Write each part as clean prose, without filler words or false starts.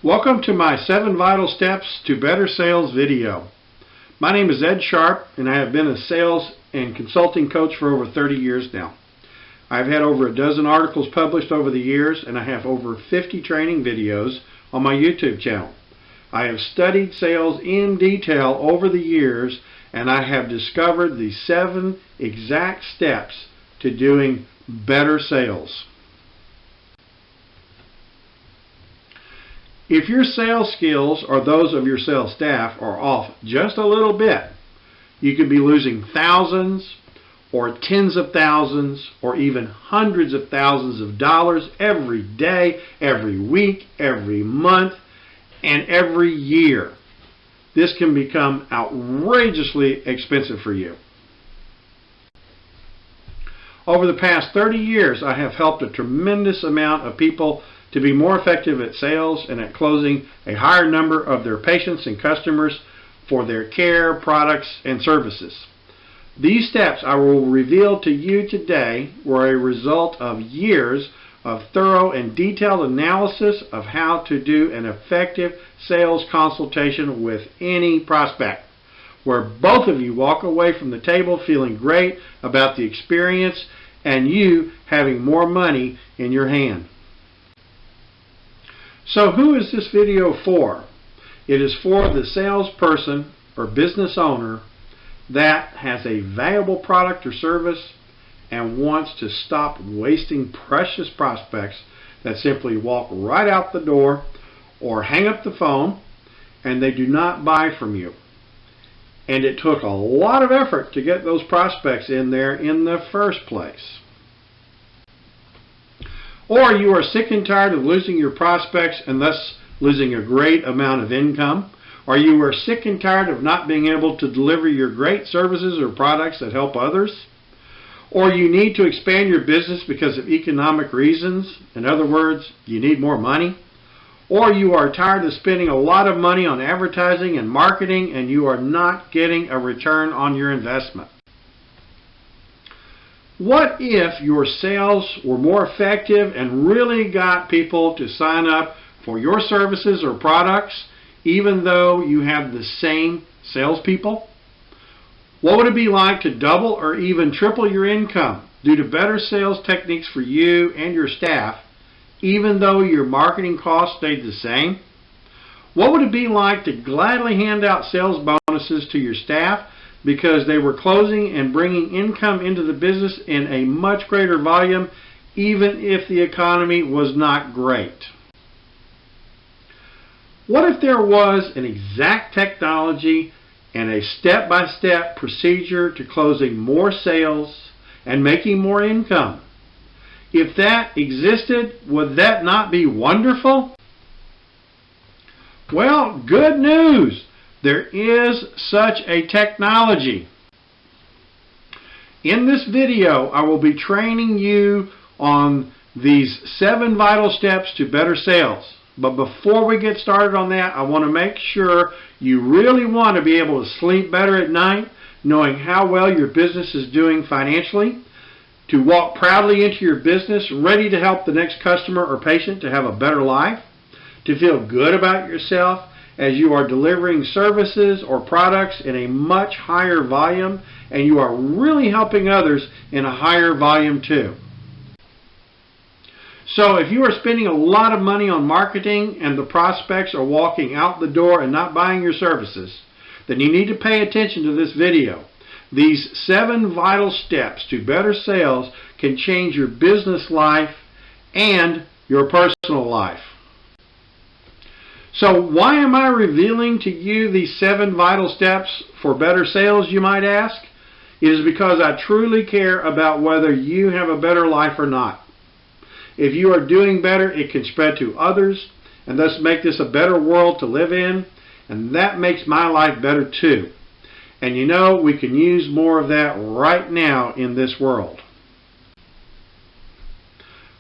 Welcome to my 7 Vital Steps to Better Sales video. My name is Ed Sharp and I have been a sales and consulting coach for over 30 years now. I've had over a dozen articles published over the years and I have over 50 training videos on my YouTube channel. I have studied sales in detail over the years and I have discovered the 7 exact steps to doing better sales. If your sales skills or those of your sales staff are off just a little bit, you could be losing thousands or tens of thousands or even hundreds of thousands of dollars every day, every week, every month, and every year. This can become outrageously expensive for you. Over the past 30 years, I have helped a tremendous amount of people to be more effective at sales and at closing a higher number of their patients and customers for their care, products, and services. These steps I will reveal to you today were a result of years of thorough and detailed analysis of how to do an effective sales consultation with any prospect, where both of you walk away from the table feeling great about the experience and you having more money in your hand. So who is this video for? It is for the salesperson or business owner that has a valuable product or service and wants to stop wasting precious prospects that simply walk right out the door or hang up the phone and they do not buy from you. And it took a lot of effort to get those prospects in there in the first place. Or you are sick and tired of losing your prospects and thus losing a great amount of income. Or you are sick and tired of not being able to deliver your great services or products that help others. Or you need to expand your business because of economic reasons. In other words, you need more money. Or you are tired of spending a lot of money on advertising and marketing and you are not getting a return on your investment. What if your sales were more effective and really got people to sign up for your services or products even though you have the same salespeople? What would it be like to double or even triple your income due to better sales techniques for you and your staff even though your marketing costs stayed the same? What would it be like to gladly hand out sales bonuses to your staff because they were closing and bringing income into the business in a much greater volume even if the economy was not great? What if there was an exact technology and a step-by-step procedure to closing more sales and making more income? If that existed, would that not be wonderful? Well, good news! There is such a technology. In this video, I will be training you on these 7 vital steps to better sales. But before we get started on that, I want to make sure you really want to be able to sleep better at night, knowing how well your business is doing financially, to walk proudly into your business, ready to help the next customer or patient to have a better life, to feel good about yourself as you are delivering services or products in a much higher volume and you are really helping others in a higher volume too. So if you are spending a lot of money on marketing and the prospects are walking out the door and not buying your services, then you need to pay attention to this video. These 7 vital steps to better sales can change your business life and your personal life. So why am I revealing to you these 7 vital steps for better sales, you might ask? It is because I truly care about whether you have a better life or not. If you are doing better, it can spread to others and thus make this a better world to live in, and that makes my life better too. And you know, we can use more of that right now in this world.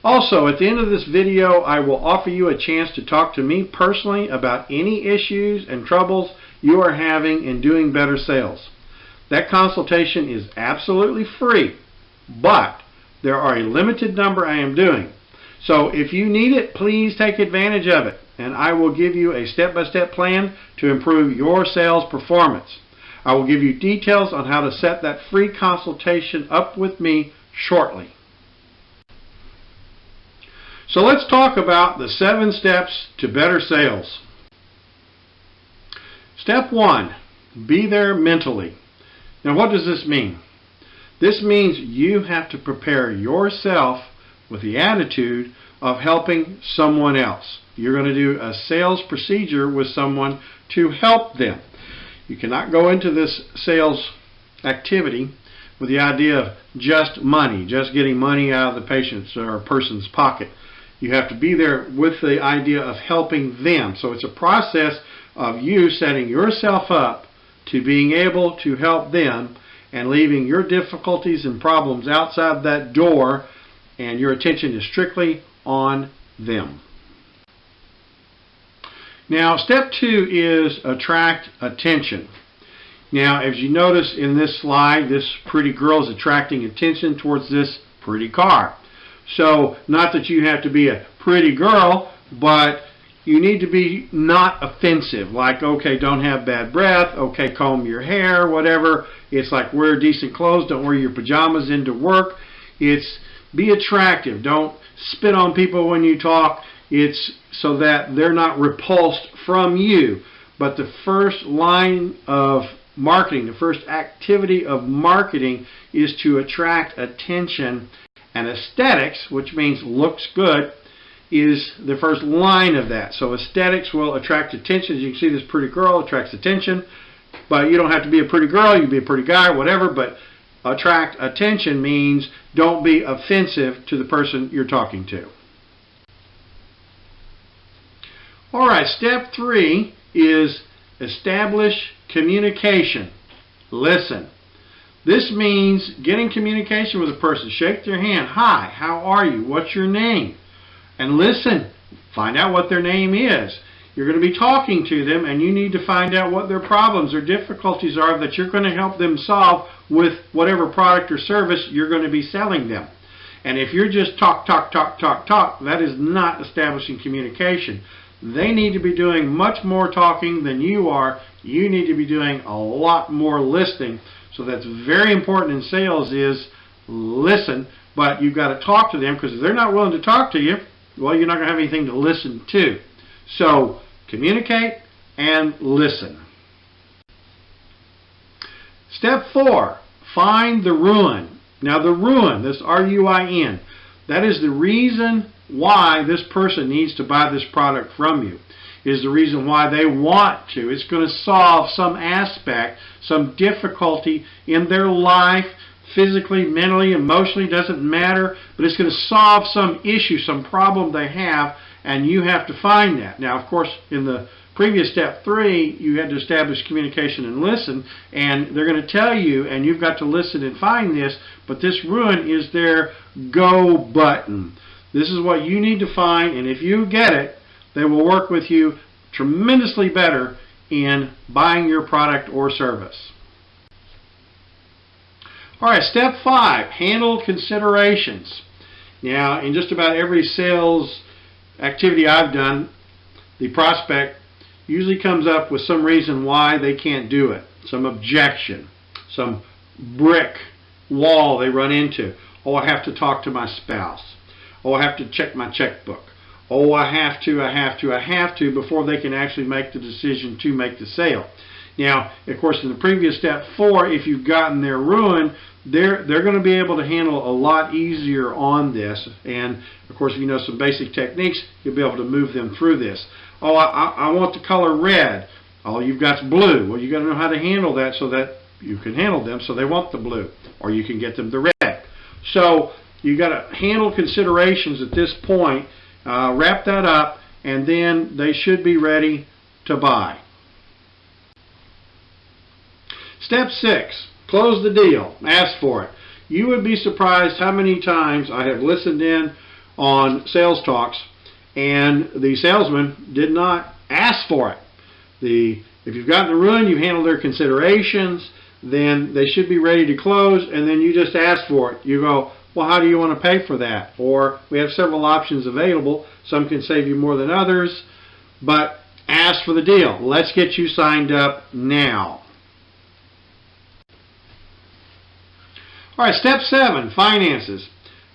Also, at the end of this video, I will offer you a chance to talk to me personally about any issues and troubles you are having in doing better sales. That consultation is absolutely free, but there are a limited number I am doing. So if you need it, please take advantage of it, and I will give you a step-by-step plan to improve your sales performance. I will give you details on how to set that free consultation up with me shortly. So let's talk about the 7 steps to better sales. Step 1, be there mentally. Now what does this mean? This means you have to prepare yourself with the attitude of helping someone else. You're going to do a sales procedure with someone to help them. You cannot go into this sales activity with the idea of just money, just getting money out of the patient's or person's pocket. You have to be there with the idea of helping them. So it's a process of you setting yourself up to being able to help them and leaving your difficulties and problems outside that door, and your attention is strictly on them. Now, step 2 is attract attention. Now, as you notice in this slide, this pretty girl is attracting attention towards this pretty car. So, not that you have to be a pretty girl, but you need to be not offensive. Like, okay, don't have bad breath, okay, comb your hair, whatever. It's like wear decent clothes, don't wear your pajamas into work. It's be attractive. Don't spit on people when you talk. It's so that they're not repulsed from you. But the first line of marketing, the first activity of marketing is to attract attention. And aesthetics, which means looks good, is the first line of that. So aesthetics will attract attention. As you can see, this pretty girl attracts attention. But you don't have to be a pretty girl. You can be a pretty guy, whatever. But attract attention means don't be offensive to the person you're talking to. All right, step 3 is establish communication. Listen. This means getting communication with a person. Shake their hand. Hi, how are you? What's your name? And listen. Find out what their name is. You're going to be talking to them, and you need to find out what their problems or difficulties are that you're going to help them solve with whatever product or service you're going to be selling them. And if you're just talk, that is not establishing communication. They need to be doing much more talking than you are. You need to be doing a lot more listening. So that's very important in sales is listen, but you've got to talk to them, because if they're not willing to talk to you, well, you're not going to have anything to listen to. So communicate and listen. Step 4, find the ruin. Now the ruin, this R-U-I-N, that is the reason why this person needs to buy this product from you. Is the reason why they want to. It's going to solve some aspect, some difficulty in their life, physically, mentally, emotionally, doesn't matter, but it's going to solve some issue, some problem they have, and you have to find that. Now, of course, in the previous step 3, you had to establish communication and listen, and they're going to tell you, and you've got to listen and find this, but this ruin is their go button. This is what you need to find, and if you get it, they will work with you tremendously better in buying your product or service. All right, step 5, handle considerations. Now, in just about every sales activity I've done, the prospect usually comes up with some reason why they can't do it, some objection, some brick wall they run into. Oh, I have to talk to my spouse. Oh, I have to check my checkbook. Oh, I have to, before they can actually make the decision to make the sale. Now, of course, in the previous step 4, if you've gotten their ruin, they're going to be able to handle a lot easier on this. And, of course, if you know some basic techniques, you'll be able to move them through this. Oh, I want the color red. All you've got is blue. Well, you've got to know how to handle that so that you can handle them so they want the blue. Or you can get them the red. So you've got to handle considerations at this point. Wrap that up, and then they should be ready to buy. Step 6, close the deal. Ask for it. You would be surprised how many times I have listened in on sales talks and the salesman did not ask for it. If you've gotten the ruin, you've handled their considerations, then they should be ready to close, and then you just ask for it. You go, Well, how do you want to pay for that? Or we have several options available. Some can save you more than others, but ask for the deal. Let's get you signed up now. All right, step 7, finances.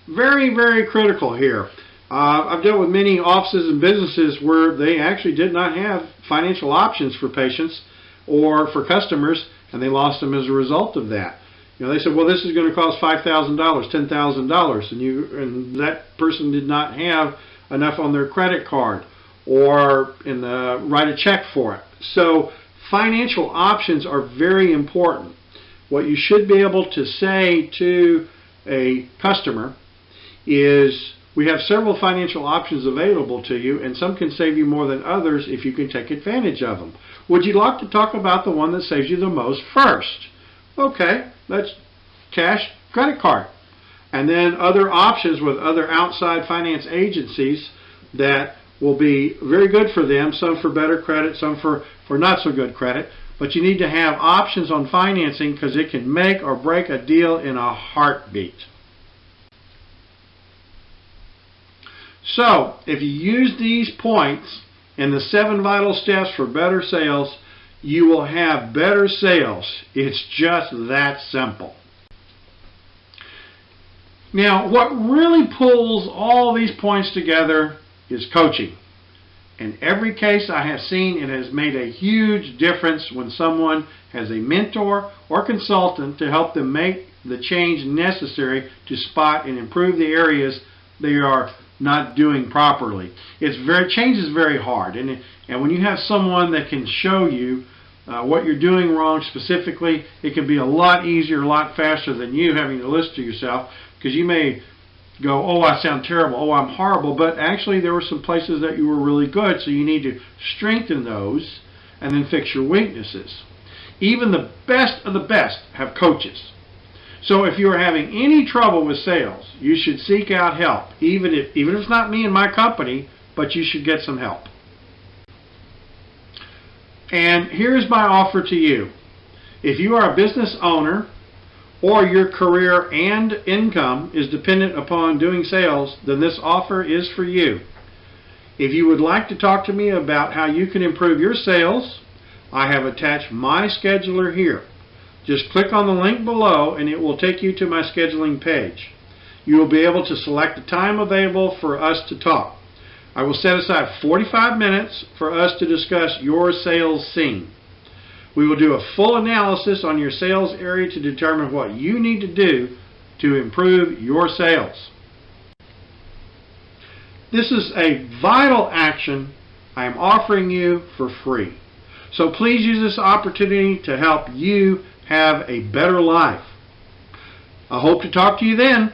Very, very critical here. I've dealt with many offices and businesses where they actually did not have financial options for patients or for customers, and they lost them as a result of that. You know, they said, well, this is going to cost $5,000, $10,000, and that person did not have enough on their credit card or write a check for it. So financial options are very important. What you should be able to say to a customer is, we have several financial options available to you, and some can save you more than others if you can take advantage of them. Would you like to talk about the one that saves you the most first? Okay, that's cash, credit card. And then other options with other outside finance agencies that will be very good for them, some for better credit, some for not so good credit. But you need to have options on financing because it can make or break a deal in a heartbeat. So, if you use these points and the 7 vital steps for better sales, you will have better sales. It's just that simple. Now, what really pulls all these points together is coaching. In every case I have seen, it has made a huge difference when someone has a mentor or consultant to help them make the change necessary to spot and improve the areas they are not doing properly. Change is very hard, and when you have someone that can show you what you're doing wrong specifically, it can be a lot easier, a lot faster than you having to listen to yourself, because you may go, oh, I sound terrible, oh, I'm horrible, but actually there were some places that you were really good, so you need to strengthen those and then fix your weaknesses. Even the best of the best have coaches. So if you're having any trouble with sales, you should seek out help, even if it's not me and my company, but you should get some help. And here's my offer to you. If you are a business owner or your career and income is dependent upon doing sales, then this offer is for you. If you would like to talk to me about how you can improve your sales, I have attached my scheduler here. Just click on the link below and it will take you to my scheduling page. You will be able to select the time available for us to talk. I will set aside 45 minutes for us to discuss your sales scene. We will do a full analysis on your sales area to determine what you need to do to improve your sales. This is a vital action I am offering you for free. So please use this opportunity to help you have a better life. I hope to talk to you then.